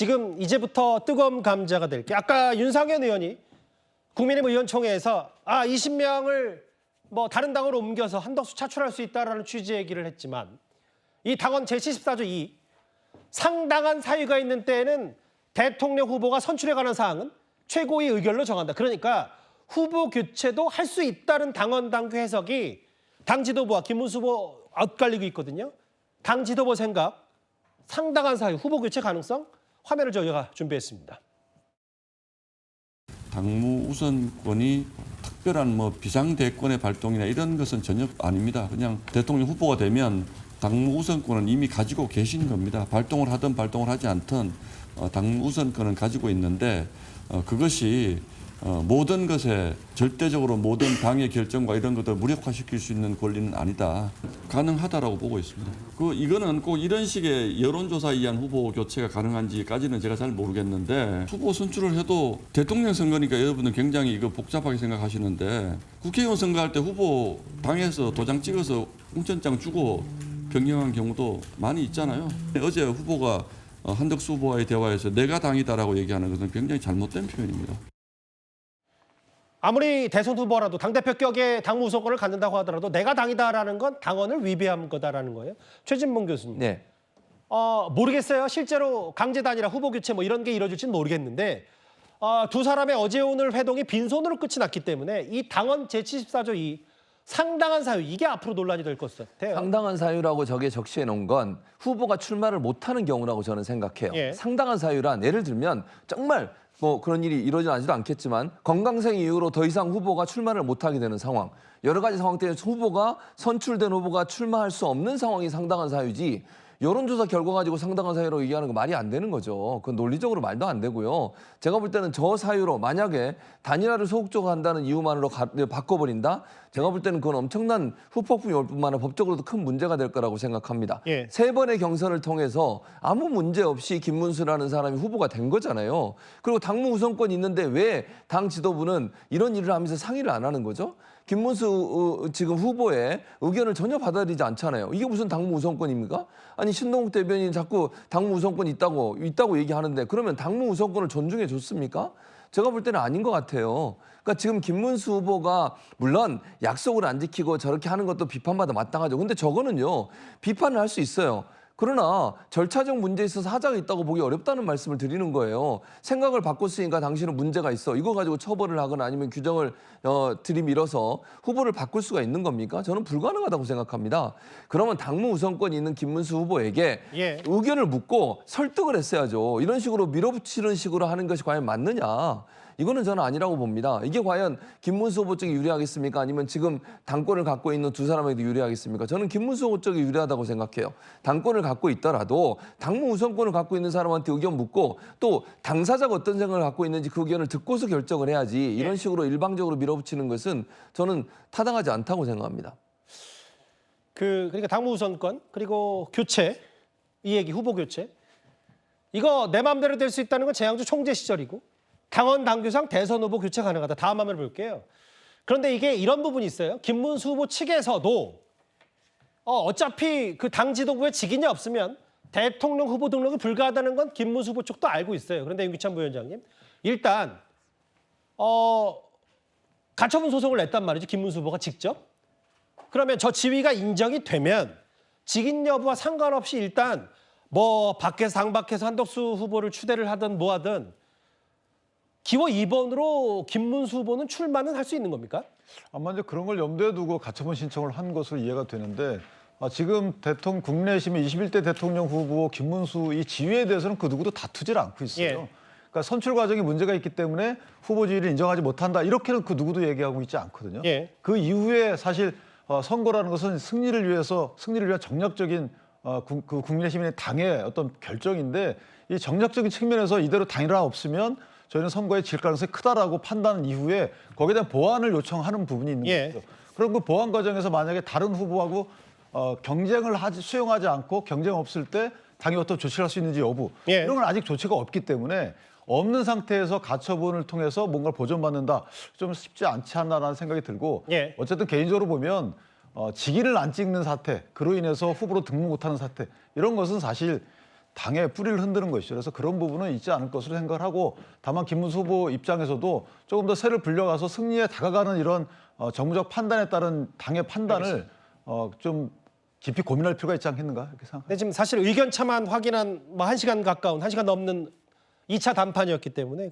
지금 이제부터 뜨거운 감자가 될 게 아까 윤상현 의원이 국민의힘 의원총회에서 20명을 뭐 다른 당으로 옮겨서 한덕수 차출할 수 있다라는 취지의 얘기를 했지만 이 당원 제74조 2 상당한 사유가 있는 때에는 대통령 후보가 선출에 관한 사항은 최고위 의결로 정한다. 그러니까 후보 교체도 할 수 있다는 당원 당규 해석이 당 지도부와 김문수 후보 엇갈리고 있거든요. 당 지도부 생각, 상당한 사유, 후보 교체 가능성 화면을 저희가 준비했습니다. 당무 우선권이 특별한 뭐 비상대권의 발동이나 이런 것은 전혀 아닙니다. 그냥 대통령 후보가 되면 당무 우선권은 이미 가지고 계신 겁니다. 발동을 하든 발동을 하지 않든 당무 우선권은 가지고 있는데 그것이 모든 것에 절대적으로 모든 당의 결정과 이런 것들을 무력화시킬 수 있는 권리는 아니다. 가능하다라고 보고 있습니다. 이거는 꼭 이런 식의 여론조사에 의한 후보 교체가 가능한지까지는 제가 잘 모르겠는데 후보 선출을 해도 대통령 선거니까 여러분은 굉장히 이거 복잡하게 생각하시는데 국회의원 선거할 때 후보 당에서 도장 찍어서 공천장 주고 변경한 경우도 많이 있잖아요. 어제 후보가 한덕수 후보와의 대화에서 내가 당이다라고 얘기하는 것은 굉장히 잘못된 표현입니다. 아무리 대선 후보라도 당대표 격의 당무 우선권을 갖는다고 하더라도 내가 당이다라는 건 당원을 위배한 거다라는 거예요. 최진봉 교수님. 네. 모르겠어요. 실제로 강제 단일화 후보 교체 뭐 이런 게 이루어질지는 모르겠는데 두 사람의 어제 오늘 회동이 빈손으로 끝이 났기 때문에 이 당원 제74조 2 상당한 사유 이게 앞으로 논란이 될 것 같아요. 상당한 사유라고 저게 적시해 놓은 건 후보가 출마를 못하는 경우라고 저는 생각해요. 예. 상당한 사유란 예를 들면 정말 뭐 그런 일이 이루어지지 않겠지만 건강상 이유로 더 이상 후보가 출마를 못하게 되는 상황. 여러 가지 상황 때문에 선출된 후보가 출마할 수 없는 상황이 상당한 사유지 여론조사 결과 가지고 상당한 사유로 얘기하는 거 말이 안 되는 거죠. 그건 논리적으로 말도 안 되고요. 제가 볼 때는 저 사유로 만약에 단일화를 소극적으로 한다는 이유만으로 바꿔버린다? 제가 볼 때는 그건 엄청난 후폭풍이 올 뿐만 아니라 법적으로도 큰 문제가 될 거라고 생각합니다. 예. 3번의 경선을 통해서 아무 문제 없이 김문수라는 사람이 후보가 된 거잖아요. 그리고 당무 우선권이 있는데 왜 당 지도부는 이런 일을 하면서 상의를 안 하는 거죠? 김문수 지금 후보의 의견을 전혀 받아들이지 않잖아요. 이게 무슨 당무 우선권입니까? 아니 신동욱 대변인 자꾸 당무 우선권이 있다고 얘기하는데 그러면 당무 우선권을 존중해 줬습니까? 제가 볼 때는 아닌 것 같아요. 그러니까 지금 김문수 후보가 물론 약속을 안 지키고 저렇게 하는 것도 비판받아 마땅하죠. 근데 저거는요. 비판을 할 수 있어요. 그러나 절차적 문제에 있어서 하자가 있다고 보기 어렵다는 말씀을 드리는 거예요. 생각을 바꿨으니까 당신은 문제가 있어. 이거 가지고 처벌을 하거나 아니면 규정을 들이밀어서 후보를 바꿀 수가 있는 겁니까? 저는 불가능하다고 생각합니다. 그러면 당무 우선권이 있는 김문수 후보에게 예. 의견을 묻고 설득을 했어야죠. 이런 식으로 밀어붙이는 식으로 하는 것이 과연 맞느냐. 이거는 저는 아니라고 봅니다. 이게 과연 김문수 후보 쪽이 유리하겠습니까? 아니면 지금 당권을 갖고 있는 두 사람에게 유리하겠습니까? 저는 김문수 후보 쪽이 유리하다고 생각해요. 당권을 갖고 있더라도 당무 우선권을 갖고 있는 사람한테 의견 묻고 또 당사자가 어떤 생각을 갖고 있는지 그 의견을 듣고서 결정을 해야지 이런 식으로 일방적으로 밀어붙이는 것은 저는 타당하지 않다고 생각합니다. 그러니까 당무 우선권 그리고 교체 이 얘기 후보 교체 이거 내 마음대로 될 수 있다는 건 재양주 총재 시절이고 당원 당규상 대선 후보 교체 가능하다. 다음 화면을 볼게요. 그런데 이게 이런 부분이 있어요. 김문수 후보 측에서도 어차피 그 당 지도부에 직인이 없으면 대통령 후보 등록이 불가하다는 건 김문수 후보 쪽도 알고 있어요. 그런데 윤기찬 부위원장님 일단 가처분 소송을 냈단 말이죠. 김문수 후보가 직접. 그러면 저 지위가 인정이 되면 직인 여부와 상관없이 일단 뭐 밖에서 당 밖에서 한덕수 후보를 추대를 하든 뭐 하든 기호 2번으로 김문수 후보는 출마는 할 수 있는 겁니까? 아마 이제 그런 걸 염두에 두고 가처분 신청을 한 것으로 이해가 되는데 지금 국내심의 21대 대통령 후보 김문수 이 지위에 대해서는 그 누구도 다투질 않고 있어요. 예. 그러니까 선출 과정에 문제가 있기 때문에 후보 지위를 인정하지 못한다 이렇게는 그 누구도 얘기하고 있지 않거든요. 예. 그 이후에 사실 선거라는 것은 승리를 위한 정략적인 그 국민의 시민의 당의 어떤 결정인데 이 정략적인 측면에서 이대로 단일화 없으면 저희는 선거에 질 가능성이 크다라고 판단 이후에 거기에 대한 보완을 요청하는 부분이 있는 예. 거죠. 그럼 그 보완 과정에서 만약에 다른 후보하고 경쟁을 수용하지 않고 경쟁 없을 때 당이 어떤 조치를 할 수 있는지 여부 예. 이런 건 아직 조치가 없기 때문에 없는 상태에서 가처분을 통해서 뭔가를 보존받는다 좀 쉽지 않지 않나라는 생각이 들고 예. 어쨌든 개인적으로 보면 직인을 안 찍는 사태 그로 인해서 후보로 등록 못하는 사태 이런 것은 사실 당의 뿌리를 흔드는 것이죠. 그래서 그런 부분은 있지 않을 것으로 생각을 하고 다만 김문수 후보 입장에서도 조금 더 세를 불려가서 승리에 다가가는 이런 정무적 판단에 따른 당의 판단을 좀 깊이 고민할 필요가 있지 않겠는가 이렇게 생각합니다. 근데 지금 사실 의견차만 확인한 뭐 1시간 가까운 1시간 넘는 2차 담판이었기 때문에